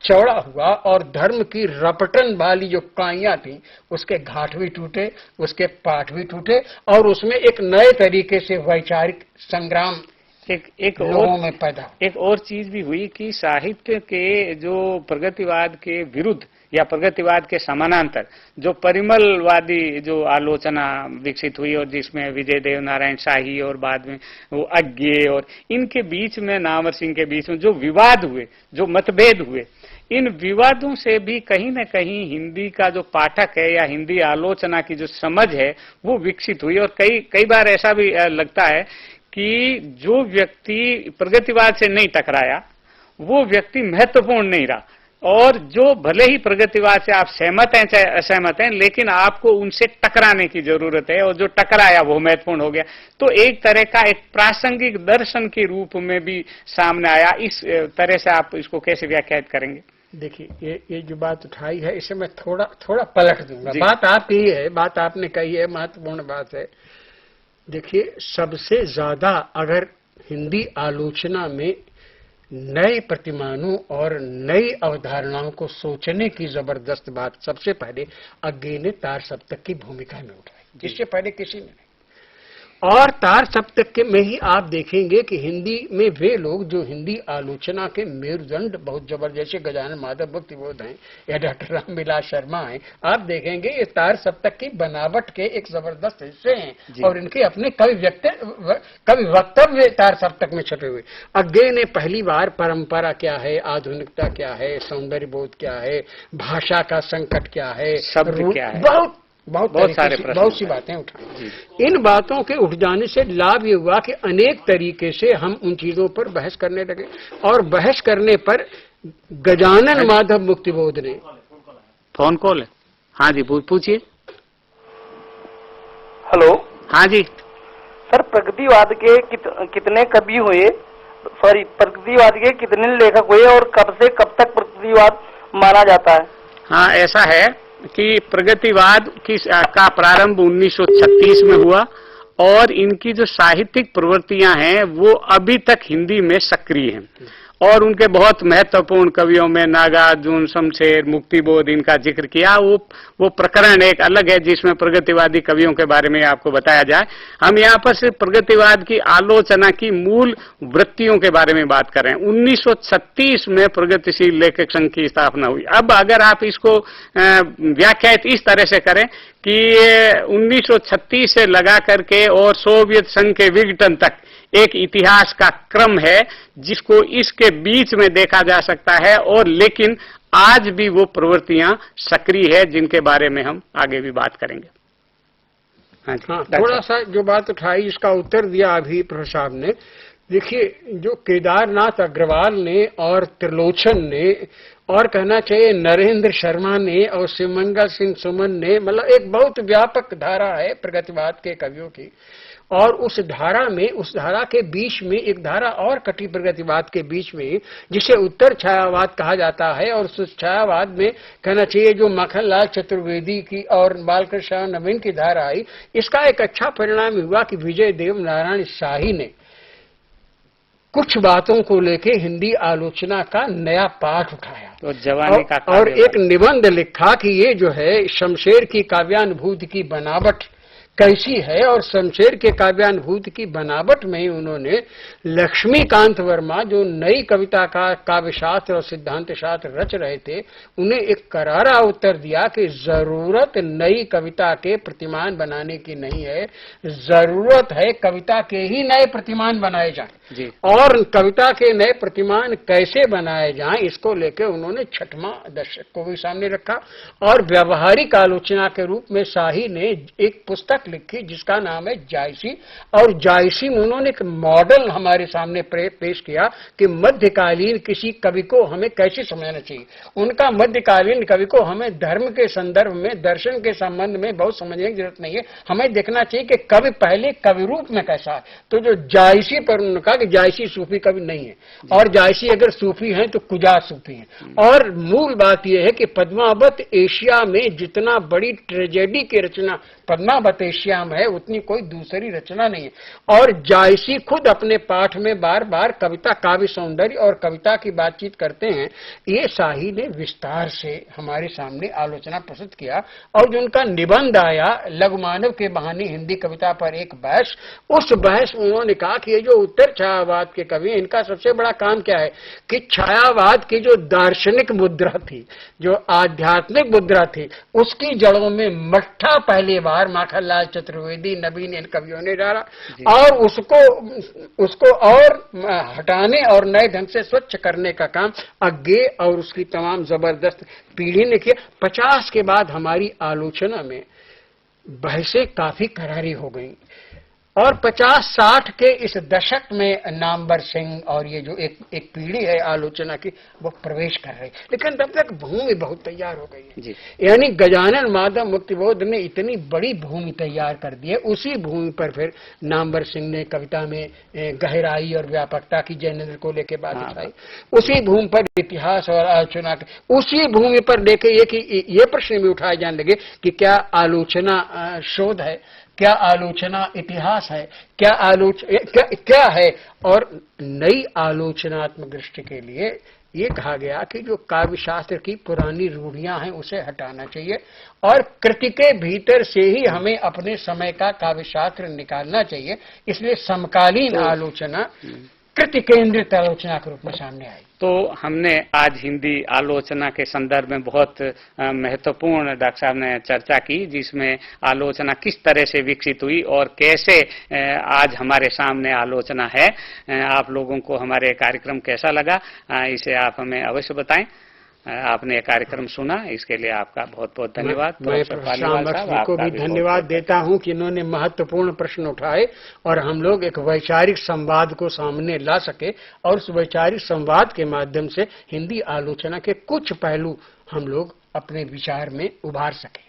चौड़ा हुआ और धर्म की रपटन वाली जो काइयां थी उसके घाट भी टूटे, उसके पाठ भी टूटे और उसमें एक नए तरीके से वैचारिक संग्राम एक लोगों में पैदा। एक और चीज भी हुई कि साहित्य के जो प्रगतिवाद के विरुद्ध या प्रगतिवाद के समानांतर जो परिमलवादी जो आलोचना विकसित हुई और जिसमें विजय देव नारायण शाही और बाद में वो अज्ञे और इनके बीच में नामवर सिंह के बीच में जो विवाद हुए, जो मतभेद हुए, इन विवादों से भी कहीं न कहीं हिंदी का जो पाठक है या हिंदी आलोचना की जो समझ है वो विकसित हुई। और कई बार ऐसा भी लगता है कि जो व्यक्ति प्रगतिवाद से नहीं टकराया वो व्यक्ति महत्वपूर्ण नहीं रहा, और जो भले ही प्रगतिवाद से आप सहमत हैं चाहे असहमत हैं, लेकिन आपको उनसे टकराने की जरूरत है, और जो टकराया वो महत्वपूर्ण हो गया। तो एक तरह का एक प्रासंगिक दर्शन के रूप में भी सामने आया। इस तरह से आप इसको कैसे व्याख्यात करेंगे? देखिए, ये जो बात उठाई है इसे मैं थोड़ा पलट दूंगा। बात आपकी है, बात आपने कही है, महत्वपूर्ण बात है। देखिए, सबसे ज्यादा अगर हिंदी आलोचना में नए प्रतिमानों और नई अवधारणाओं को सोचने की जबरदस्त बात सबसे पहले अज्ञे ने तार सप्तक की भूमिका में उठाई, इससे पहले किसी ने नहीं। और तार सप्तक में ही आप देखेंगे कि हिंदी में वे लोग जो हिंदी आलोचना के मेरुदंड बहुत जबरदस्त, जैसे गजानन माधव मुक्तिबोध हैं या डॉक्टर रामविलास शर्मा हैं, आप देखेंगे ये तार सप्तक की बनावट के एक जबरदस्त हिस्से हैं और इनके अपने कवि वक्तव्य तार सप्तक में छपे हुए। अज्ञे ने पहली बार परंपरा क्या है, आधुनिकता क्या है, सौंदर्य बोध क्या है, भाषा का संकट क्या है, शब्द क्या है, बहुत बहुत सी बातें उठाई। इन बातों के उठ जाने से लाभ ये हुआ कि अनेक तरीके से हम उन चीजों पर बहस करने लगे, और बहस करने पर गजानन माधव मुक्तिबोध ने फोन कॉल है। हाँ जी, पूछिए। हेलो। हाँ जी सर, प्रगतिवाद के कितने कवि हुए, प्रगतिवाद के कितने लेखक हुए और कब से कब तक प्रगतिवाद माना जाता है? हाँ, ऐसा है कि प्रगतिवाद का प्रारंभ 1936 में हुआ, और इनकी जो साहित्यिक प्रवृत्तियां हैं वो अभी तक हिंदी में सक्रिय हैं, और उनके बहुत महत्वपूर्ण कवियों में नागार्जुन, शमशेर, मुक्तिबोध, इनका जिक्र किया। वो प्रकरण एक अलग है जिसमें प्रगतिवादी कवियों के बारे में आपको बताया जाए। हम यहाँ पर सिर्फ प्रगतिवाद की आलोचना की मूल वृत्तियों के बारे में बात कर रहे हैं। 1936 में प्रगतिशील लेखक संघ की स्थापना हुई। अब अगर आप इसको व्याख्यात इस तरह से करें कि 1936 से लगा करके और सोवियत संघ के विघटन तक एक इतिहास का क्रम है जिसको इसके बीच में देखा जा सकता है, और लेकिन आज भी वो प्रवृत्तियां सक्रिय है जिनके बारे में हम आगे भी बात करेंगे। हाँ, थोड़ा सा जो बात उठाई इसका उत्तर दिया अभी प्रोफेसर साहब ने। देखिए, जो केदारनाथ अग्रवाल ने और त्रिलोचन ने, और कहना चाहिए नरेंद्र शर्मा ने और शिवमंगल सिंह सुमन ने, मतलब एक बहुत व्यापक धारा है प्रगतिवाद के कवियों की। और उस धारा के बीच में एक धारा और कटी प्रगतिवाद के बीच में, जिसे उत्तर छायावाद कहा जाता है। और उस छायावाद में कहना चाहिए जो मखनलाल चतुर्वेदी की और बालकृष्ण नवीन की धारा आई, इसका एक अच्छा परिणाम हुआ कि विजय देव नारायण शाही ने कुछ बातों को लेके हिंदी आलोचना का नया पाठ उठाया, तो जवानी का और एक निबंध लिखा कि ये जो है शमशेर की काव्यानुभूति की बनावट कैसी है, और शमशेर के काव्यानुभूति की बनावट में उन्होंने लक्ष्मीकांत वर्मा जो नई कविता का काव्यशास्त्र और सिद्धांत शास्त्र रच रहे थे, उन्हें एक करारा उत्तर दिया कि जरूरत नई कविता के प्रतिमान बनाने की नहीं है, जरूरत है कविता के ही नए प्रतिमान बनाए जाएं। और कविता के नए प्रतिमान कैसे बनाए जाएं, इसको लेकर उन्होंने छठवां दशक को भी सामने रखा, और व्यवहारिक आलोचना के रूप में शाही ने एक पुस्तक लिखी जिसका नाम है जायसी। और जायसी में उन्होंने एक मॉडल हमारे सामने पेश किया कि मध्यकालीन किसी कवि को हमें कैसे समझना चाहिए। उनका मध्यकालीन कवि को हमें धर्म के संदर्भ में, दर्शन के संबंध में बहुत समझने की जरूरत नहीं है, हमें देखना चाहिए कि कवि पहले कवि रूप में कैसा है। तो जो जायसी पर उन्होंने कहा कि जायसी सूफी कवि नहीं है, और जायसी अगर सूफी हैं तो कुजा सूफी हैं। और मूल बात यह है कि पद्मावत एशिया में जितना बड़ी ट्रेजेडी की रचना पद्मावत एशिया में है, उतनी कोई दूसरी रचना नहीं है। और जायसी खुद अपने पाठ में बार बार कविता, काव्य सौंदर्य और कविता की बातचीत करते हैं। ये शाही ने विस्तार से हमारे सामने आलोचना प्रस्तुत किया, और जो उनका निबंध आया लघुमानव के बहाने हिंदी कविता पर एक बहस, उस बहस में उन्होंने कहा कि ये जो उत्तर छायावाद के कवि हैं, इनका सबसे बड़ा काम क्या है कि छायावाद की जो दार्शनिक मुद्रा थी, जो आध्यात्मिक मुद्रा थी, उसकी जड़ों में मट्ठा पहली बार माखनलाल चतुर्वेदी, नवीन, इन कवियों ने डाला, और उसको और हटाने और नए ढंग से स्वच्छ करने का काम अज्ञे और उसकी तमाम जबरदस्त पीढ़ी ने किया। 50 के बाद हमारी आलोचना में बहसें काफी करारी हो गई, और 50-60 के इस दशक में नामवर सिंह और ये जो एक पीढ़ी है आलोचना की, वो प्रवेश कर रही, लेकिन तब तक भूमि बहुत तैयार हो गई है। यानी गजानन माधव मुक्तिबोध ने इतनी बड़ी भूमि तैयार कर दी है, उसी भूमि पर फिर नामवर सिंह ने कविता में गहराई और व्यापकता की जैनेन्द्र को लेके बात उठाई, उसी भूमि पर इतिहास और आलोचना, उसी भूमि पर लेके ये प्रश्न भी उठाए जाने लगे कि क्या आलोचना शोध है, क्या आलोचना इतिहास है, क्या है। और नई आलोचनात्मक दृष्टि के लिए ये कहा गया कि जो काव्य शास्त्र की पुरानी रूढ़ियां हैं उसे हटाना चाहिए, और कृति के भीतर से ही हमें अपने समय का काव्य शास्त्र निकालना चाहिए। इसलिए समकालीन आलोचना कृति केंद्रित आलोचना के रूप में सामने आई। तो हमने आज हिंदी आलोचना के संदर्भ में बहुत महत्वपूर्ण डॉक्टर साहब ने चर्चा की, जिसमें आलोचना किस तरह से विकसित हुई और कैसे आज हमारे सामने आलोचना है। आप लोगों को हमारे कार्यक्रम कैसा लगा, इसे आप हमें अवश्य बताएं। आपने ये कार्यक्रम सुना, इसके लिए आपका बहुत बहुत धन्यवाद। मैं प्रोफेसर श्याम पालीवाल साहब, को आपका भी धन्यवाद देता हूं कि इन्होंने महत्वपूर्ण प्रश्न उठाए और हम लोग एक वैचारिक संवाद को सामने ला सके और उस वैचारिक संवाद के माध्यम से हिंदी आलोचना के कुछ पहलू हम लोग अपने विचार में उभार सके।